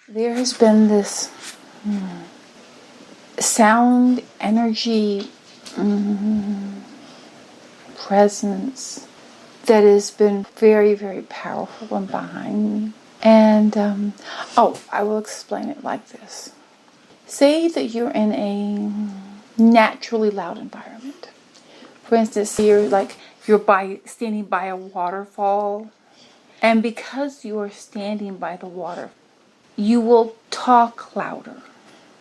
there has been this sound, energy, presence that has been very, very powerful and behind me. And, I will explain it like this. Say that you're in a naturally loud environment. For instance, you're standing by a waterfall. And because you are standing by the water, you will talk louder.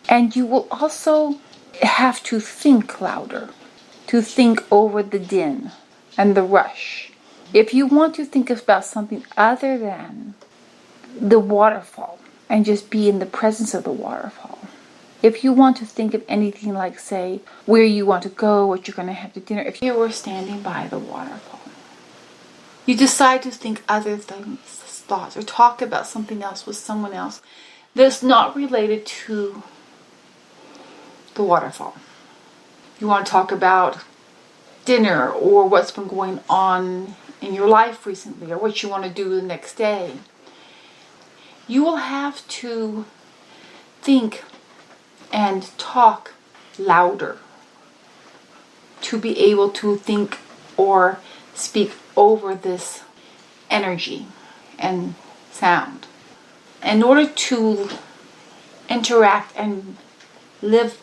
And you will also have to think louder, to think over the din and the rush. If you want to think about something other than the waterfall and just be in the presence of the waterfall, if you want to think of anything like, say, where you want to go, what you're going to have for dinner, if you were standing by the waterfall, you decide to think other thoughts, or talk about something else with someone else that's not related to the waterfall. You want to talk about dinner or what's been going on in your life recently or what you want to do the next day. You will have to think and talk louder to be able to think or speak over this energy and sound. In order to interact and live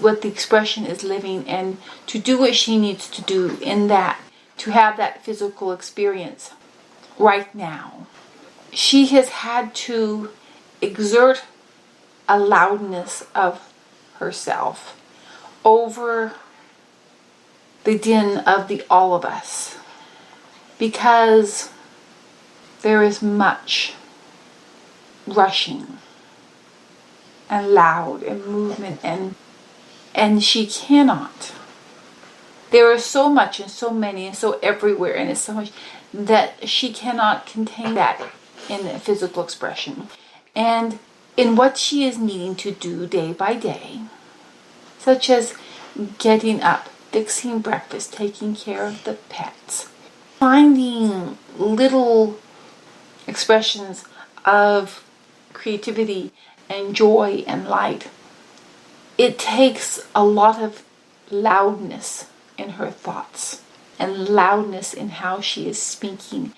what the expression is living and to do what she needs to do in that, to have that physical experience right now, she has had to exert a loudness of herself over the din of the all of us, because there is much rushing and loud and movement and she cannot. There is so much and so many and so everywhere, and it's so much that she cannot contain that in a physical expression. And in what she is needing to do day by day, such as getting up, fixing breakfast, taking care of the pets, finding little expressions of creativity and joy and light, it takes a lot of loudness in her thoughts and loudness in how she is speaking.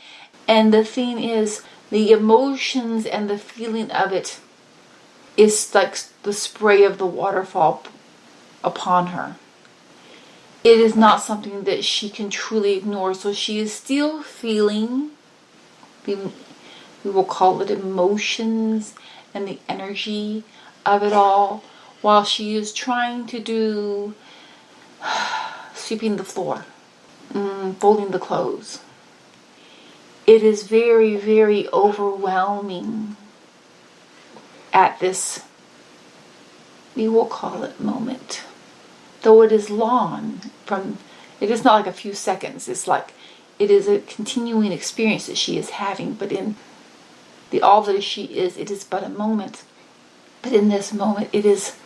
And the thing is, the emotions and the feeling of it is like the spray of the waterfall upon her. It is not something that she can truly ignore. So she is still feeling, we will call it emotions and the energy of it all, while she is trying to do sweeping the floor, folding the clothes. It is very, very overwhelming at this, we will call it moment. Though it is long, it is not like a few seconds. It's like it is a continuing experience that she is having. But in the all that she is, it is but a moment. But in this moment, it is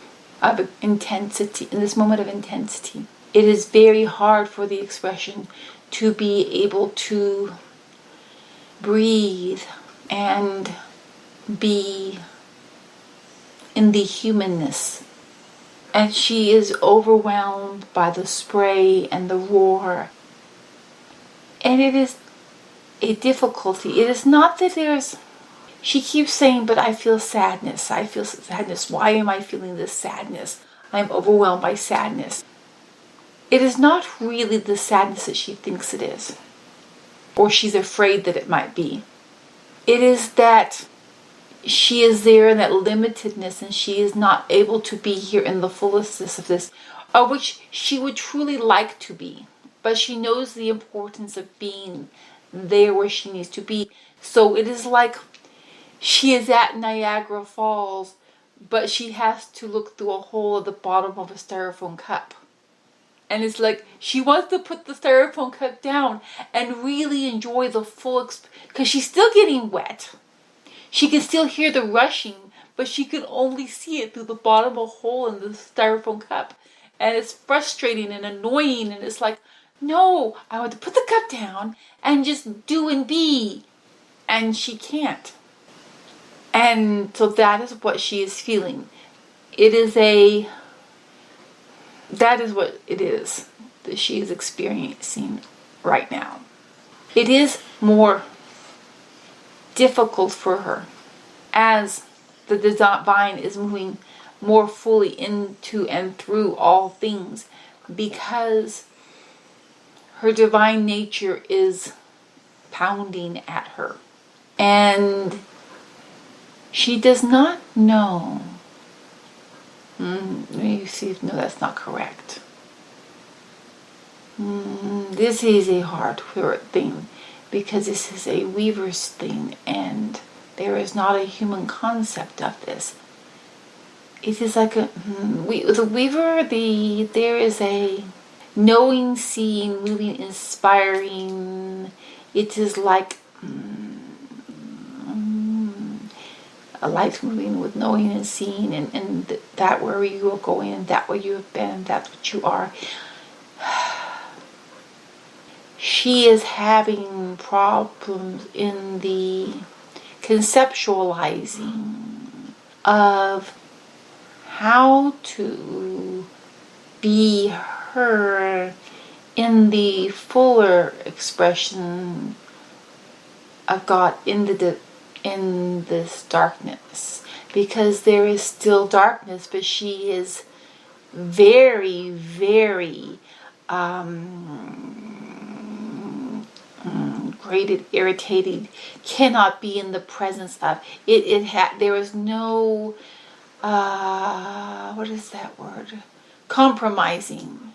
of intensity. In this moment of intensity, it is very hard for the expression to be able to breathe and be in the humanness. And she is overwhelmed by the spray and the roar. And it is a difficulty. It is not that she keeps saying, but I feel sadness. I feel sadness. Why am I feeling this sadness? I'm overwhelmed by sadness. It is not really the sadness that she thinks it is, or she's afraid that it might be. It is that she is there in that limitedness, and she is not able to be here in the fullness of this, of which she would truly like to be. But she knows the importance of being there where she needs to be. So it is like she is at Niagara Falls, but she has to look through a hole at the bottom of a styrofoam cup. And it's like she wants to put the styrofoam cup down and really enjoy the full because she's still getting wet. She can still hear the rushing, but she can only see it through the bottom of a hole in the styrofoam cup. And it's frustrating and annoying, and it's like, no, I want to put the cup down and just do and be. And she can't. And so that is what she is feeling. That is what it is that she is experiencing right now. It is more difficult for her as the divine is moving more fully into and through all things, because her divine nature is pounding at her. And she does not know. Let me see if, no, that's not correct. This is a hard thing, because this is a weaver's thing, and there is not a human concept of this. It is like the weaver, there is a knowing, seeing, moving, inspiring. It is like a life moving with knowing and seeing, and that where you are going, and that where you have been, and that's what you are. She is having problems in the conceptualizing of how to be her in the fuller expression of God in this darkness, because there is still darkness, but she is very, very grated, irritated, cannot be in the presence of it. There is no what is that word? Compromising.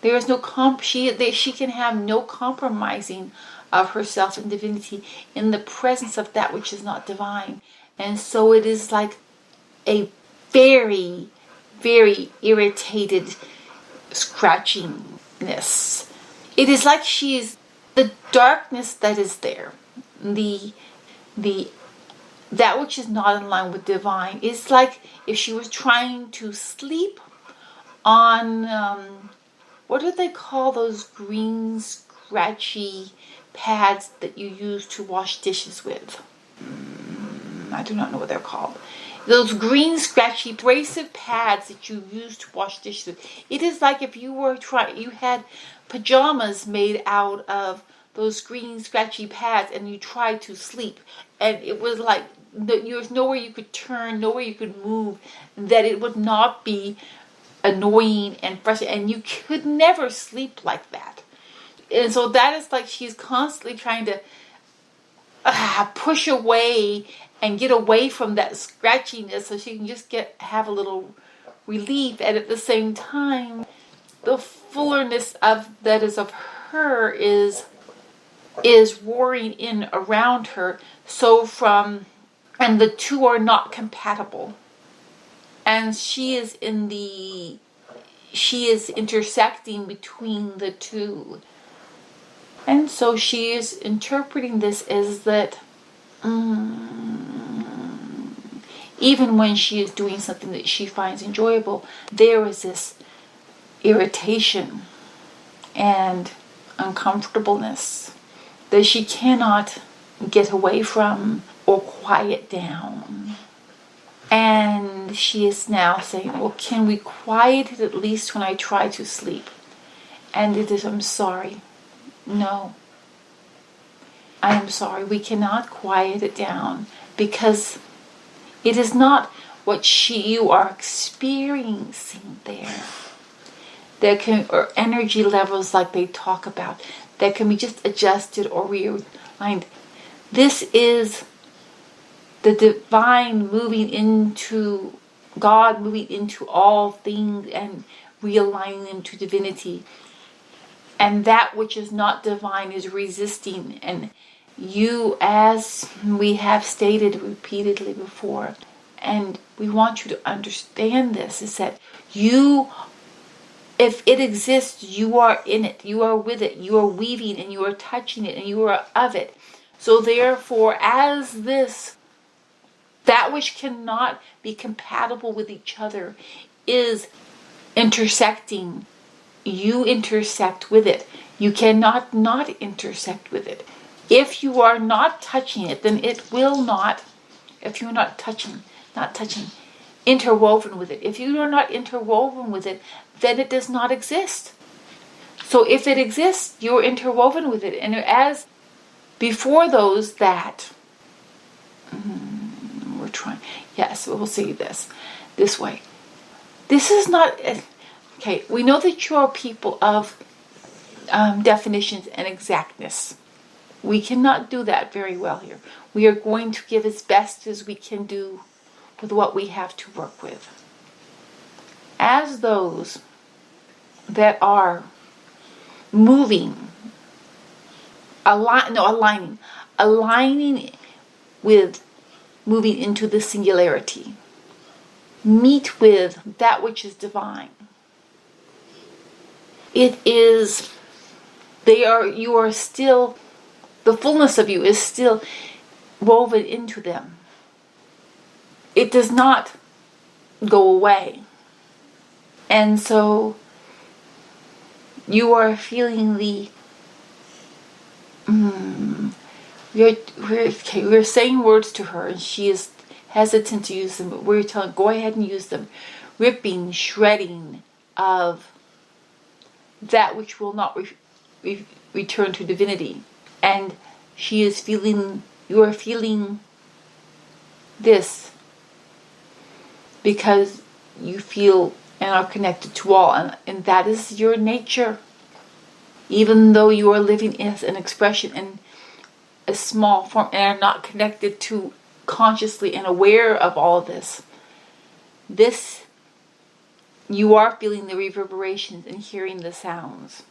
There is no she can have no compromising of herself and divinity in the presence of that which is not divine. And so it is like a very, very irritated scratchingness. It is like the darkness that is there, that which is not in line with divine. It's like if she was trying to sleep on what do they call those green scratchy pads that you use to wash dishes with? I do not know what they're called. Those green scratchy abrasive pads that you use to wash dishes with. It is like if you had pajamas made out of those green scratchy pads and you tried to sleep, and it was like there was nowhere you could turn, nowhere you could move, that it would not be annoying and frustrating, and you could never sleep like that. And so that is like she's constantly trying to push away and get away from that scratchiness so she can just have a little relief. And at the same time, the fullerness that is of her is roaring in around her. And the two are not compatible. And she is intersecting between the two. And so she is interpreting this as that even when she is doing something that she finds enjoyable, there is this irritation and uncomfortableness that she cannot get away from or quiet down. And she is now saying, well, can we quiet it at least when I try to sleep? And it is, I'm sorry. No. I am sorry. We cannot quiet it down, because it is not what you are experiencing there. Or energy levels like they talk about, that can be just adjusted or realigned. This is the divine moving into God, moving into all things and realigning them to divinity. And that which is not divine is resisting. And you, as we have stated repeatedly before, and we want you to understand this, is that if it exists, you are in it, you are with it, you are weaving and you are touching it and you are of it. So therefore, as that which cannot be compatible with each other is intersecting, you intersect with it. You cannot not intersect with it. If you are not touching it, then it will not if you're not interwoven with it. If you are not interwoven with it, then it does not exist. So if it exists, you're interwoven with it. And as before those that, we're trying, yes, we'll see this way. This is not, okay, we know that you're people of definitions and exactness. We cannot do that very well here. We are going to give as best as we can do with what we have to work with. As those that are moving, aligning with moving into the singularity, meet with that which is divine. You are still, the fullness of you is still woven into them. It does not go away. And so you are feeling we're saying words to her and she is hesitant to use them, but we're telling, go ahead and use them. Ripping, shredding of that which will not return to divinity. And she is feeling, you are feeling this because you feel and are connected to all, and that is your nature. Even though you are living as an expression in a small form and are not connected to consciously and aware of all of this, you are feeling the reverberations and hearing the sounds.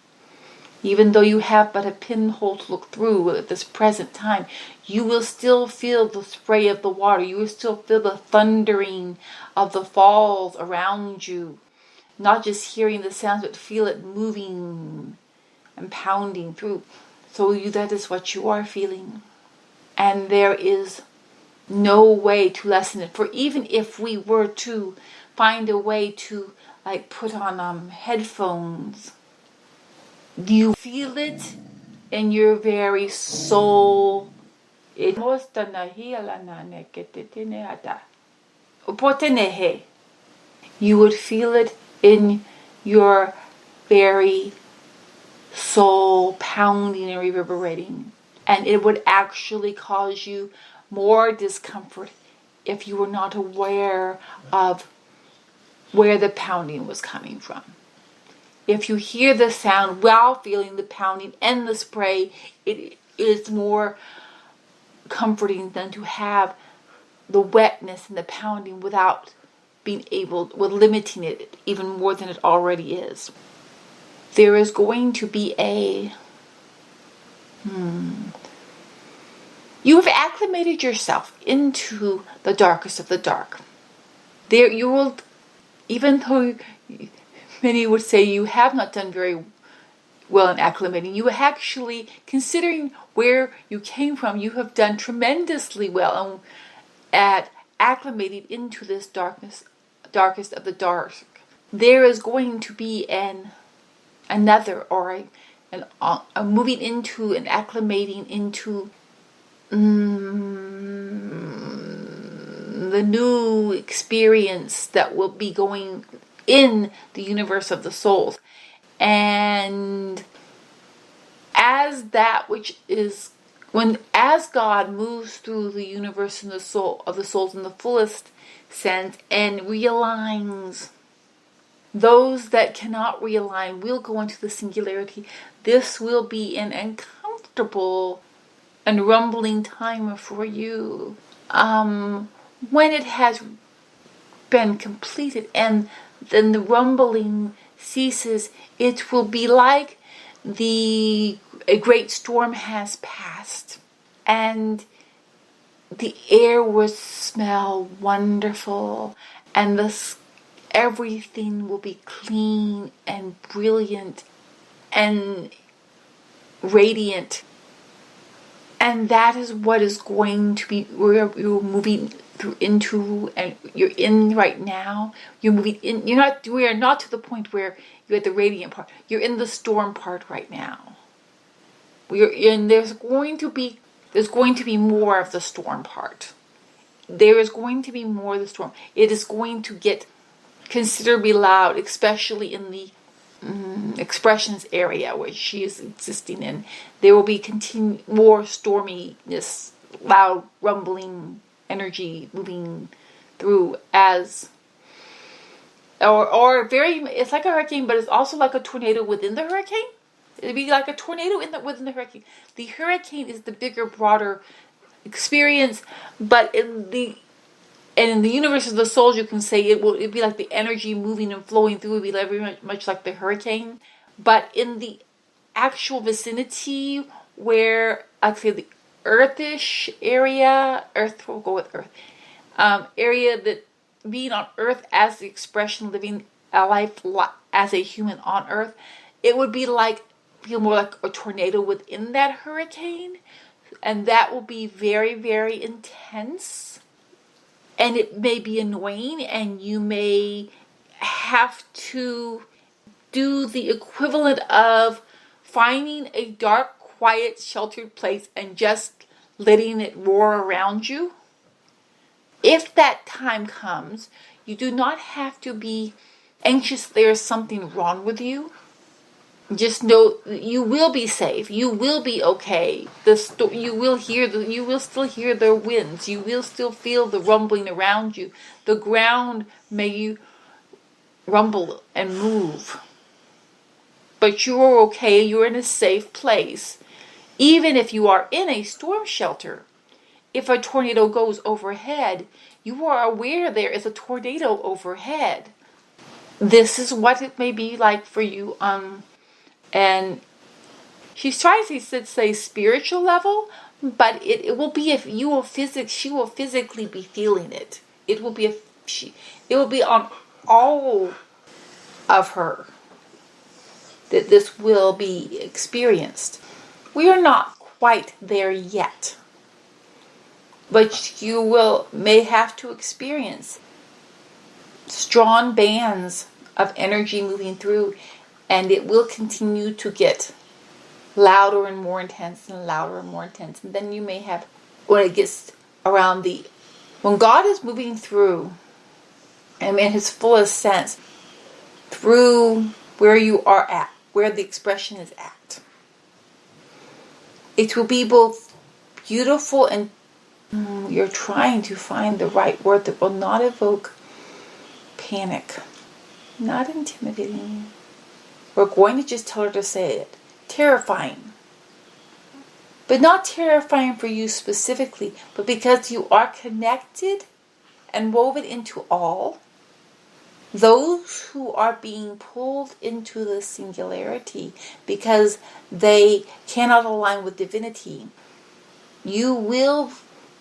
Even though you have but a pinhole to look through at this present time, you will still feel the spray of the water. You will still feel the thundering of the falls around you. Not just hearing the sounds, but feel it moving and pounding through. So that is what you are feeling. And there is no way to lessen it. For even if we were to find a way to put on headphones, you feel it in your very soul. You would feel it in your very soul, pounding and reverberating. And it would actually cause you more discomfort if you were not aware of where the pounding was coming from. If you hear the sound while feeling the pounding and the spray, it is more comforting than to have the wetness and the pounding without with limiting it even more than it already is. There is going to be you have acclimated yourself into the darkest of the dark. There you will, even though many would say you have not done very well in acclimating, you actually, considering where you came from, you have done tremendously well at acclimating into this darkest of the dark. There is going to be another or a moving into and acclimating into the new experience that will be going in the universe of the souls. And as God moves through the universe and the soul of the souls in the fullest sense and realigns those that cannot realign, will go into the singularity. This will be an uncomfortable and rumbling time for you. When it has been completed and then the rumbling ceases, it will be like a great storm has passed and the air will smell wonderful and everything will be clean and brilliant and radiant. And that is what is going to be where you're moving through into, and you're in right now. You're moving in. We are not to the point where you're at the radiant part. You're in the storm part right now. There's going to be more of the storm part there is going to be more of the storm. It is going to get considerably loud, especially in the expressions area where she is existing in. There will be more storminess, loud rumbling energy moving through as or very, it's like a hurricane, but it's also like a tornado within the hurricane. It'd be like a tornado within the hurricane. The hurricane is the bigger, broader experience, but in the universe of the souls, you can say it'd be like the energy moving and flowing through. It'd be very much like the hurricane, but in the actual vicinity where I'd say the earthish area, Earth, we'll go with Earth, area that being on Earth as the expression living a life as a human on Earth, it would be feel more like a tornado within that hurricane, and that will be very, very intense, and it may be annoying, and you may have to do the equivalent of finding a dark, quiet, sheltered place and just letting it roar around you. If that time comes, you do not have to be anxious there is something wrong with you. Just know you will be safe. You will be okay. You will still hear the winds. You will still feel the rumbling around you. The ground may rumble and move. But you are okay. You're in a safe place. Even if you are in a storm shelter, if a tornado goes overhead, you are aware there is a tornado overhead. This is what it may be like for you and she's trying to say spiritual level, but it will be if she will physically be feeling it. It will be on all of her that this will be experienced. We are not quite there yet. But you may have to experience strong bands of energy moving through, and it will continue to get louder and more intense and louder and more intense. And then you may have, when it gets around when God is moving through, and in his fullest sense, through where you are at, where the expression is at, it will be both beautiful and you're trying to find the right word that will not evoke panic, not intimidating. We're going to just tell her to say it. Terrifying. But not terrifying for you specifically, but because you are connected and woven into all. Those who are being pulled into the singularity because they cannot align with divinity, you will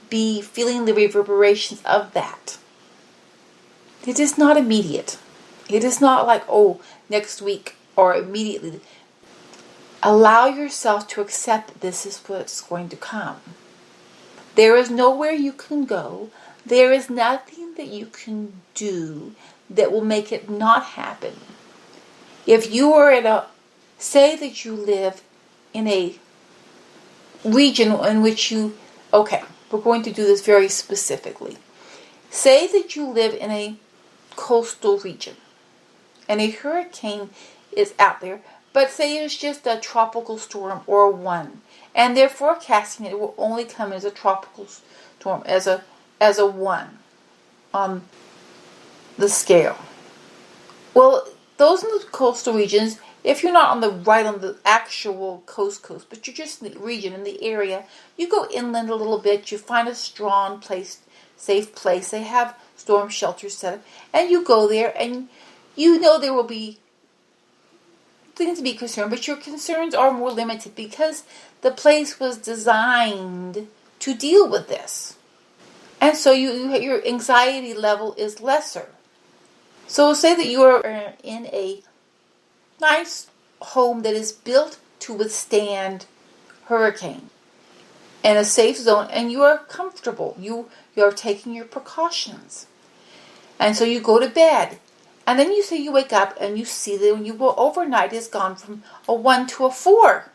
be feeling the reverberations of that. It is not immediate. It is not like, next week or immediately. Allow yourself to accept that this is what's going to come. There is nowhere you can go. There is nothing that you can do that will make it not happen. If you are say that you live in a region in which we're going to do this very specifically. Say that you live in a coastal region and a hurricane is out there, but say it's just a tropical storm or one, and they're forecasting it will only come as a tropical storm, as a 1 on the scale. Well, those in the coastal regions, if you're not on the actual coast, but you're just in the region, in the area, you go inland a little bit, you find a strong place, safe place. They have storm shelters set up, and you go there, and you know there will be things to be concerned, but your concerns are more limited because the place was designed to deal with this. And so your anxiety level is lesser. So say that you are in a nice home that is built to withstand hurricane in a safe zone, and you are comfortable. You are taking your precautions. And so you go to bed. And then you say you wake up and you see that when you go overnight has gone from a 1 to a 4.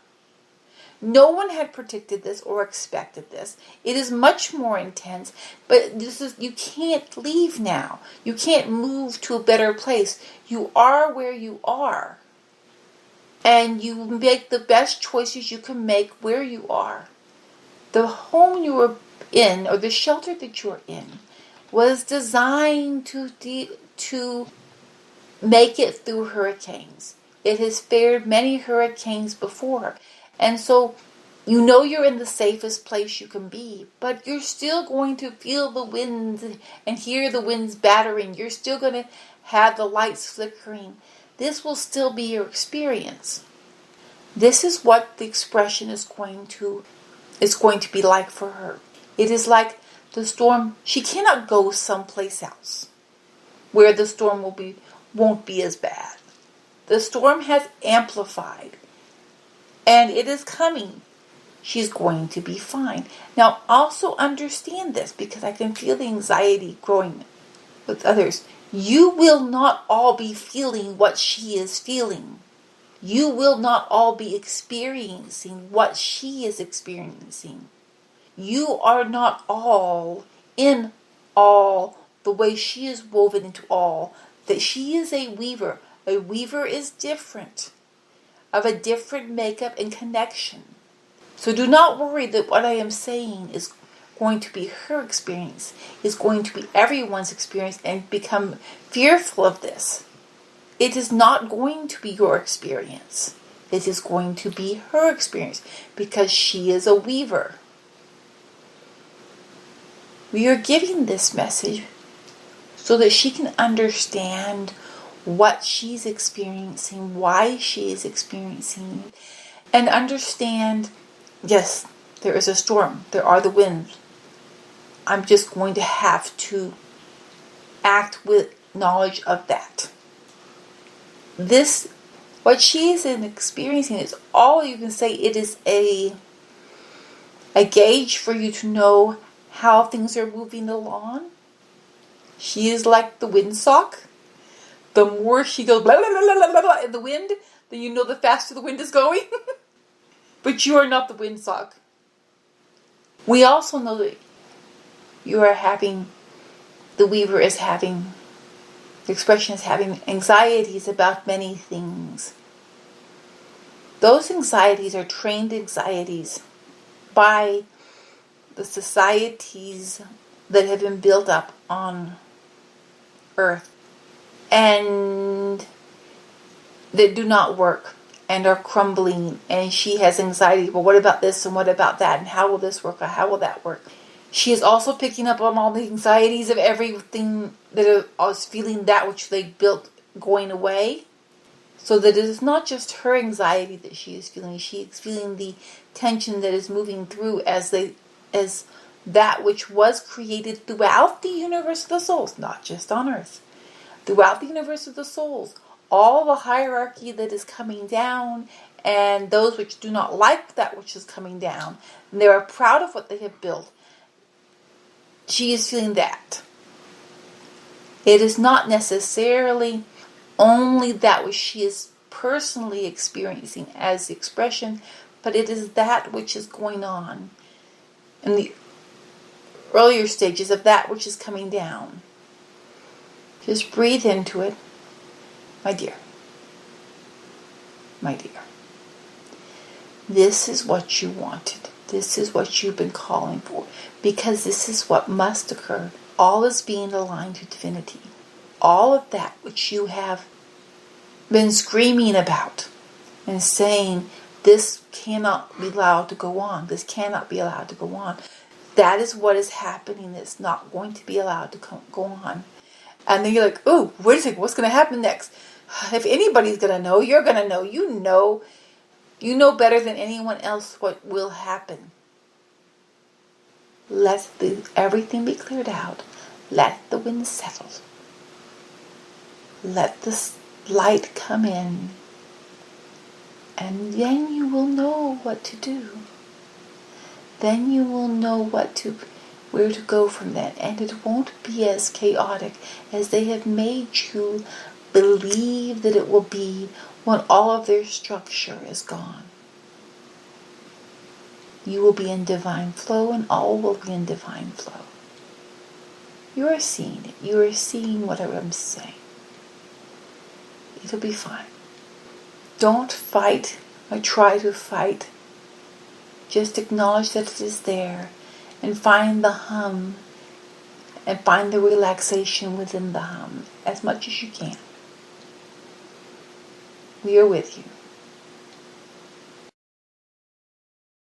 No one had predicted this or expected this. It is much more intense, but you can't leave now. You can't move to a better place. You are where you are. And you make the best choices you can make where you are. The home you were in, or the shelter that you're in, was designed to make it through hurricanes. It has fared many hurricanes before. And so you know you're in the safest place you can be, but you're still going to feel the winds and hear the winds battering. You're still going to have the lights flickering. This will still be your experience. This is what the expression is going to be like for her. It is like the storm. She cannot go someplace else where the storm won't be as bad. The storm has amplified, and it is coming. She's going to be fine. Now, also understand this, because I can feel the anxiety growing with others. You will not all be feeling what she is feeling. You will not all be experiencing what she is experiencing. You are not all in all the way she is woven into all. That she is a weaver. A weaver is different, of a different makeup and connection. So do not worry that what I am saying is going to be her experience, is going to be everyone's experience, and become fearful of this. It is not going to be your experience. It is going to be her experience, because she is a weaver. We are giving this message so that she can understand what she's experiencing, why she is experiencing it, and understand, yes, there is a storm, there are the winds. I'm just going to have to act with knowledge of that. What she is experiencing is all you can say. It is a gauge for you to know how things are moving along. She is like the windsock. The more she goes blah, blah, blah, blah, blah, blah, in the wind, then you know the faster the wind is going. But you are not the windsock. We also know that the weaver is having, the expression is having anxieties about many things. Those anxieties are trained anxieties by the societies that have been built up on earth and that do not work and are crumbling, and she has anxiety. Well, what about this and what about that, and how will this work, or how will that work? She is also picking up on all the anxieties of everything that is feeling that which they built going away. So that it is not just her anxiety that she is feeling. She is feeling the tension that is moving through as that which was created throughout the universe of the souls, not just on earth. Throughout the universe of the souls, all the hierarchy that is coming down, and those which do not like that which is coming down, and they are proud of what they have built. She is feeling that. It is not necessarily only that which she is personally experiencing as the expression, but it is that which is going on in the earlier stages of that which is coming down. Just breathe into it, my dear. My dear. This is what you wanted. This is what you've been calling for. Because this is what must occur. All is being aligned to divinity. All of that which you have been screaming about and saying, this cannot be allowed to go on. This cannot be allowed to go on. That is what is happening. It's not going to be allowed to go on. And then you're like, oh, wait a second, what's going to happen next? If anybody's going to know, you're going to know. You know better than anyone else what will happen. Let everything be cleared out. Let the wind settle. Let the light come in. And then you will know what to do. Then you will know where to go from that. And it won't be as chaotic as they have made you believe that it will be when all of their structure is gone. You will be in divine flow, and all will be in divine flow. You are seeing it. You are seeing whatever I'm saying. It'll be fine. Don't fight or try to fight. Just acknowledge that it is there and find the hum and find the relaxation within the hum as much as you can. We are with you.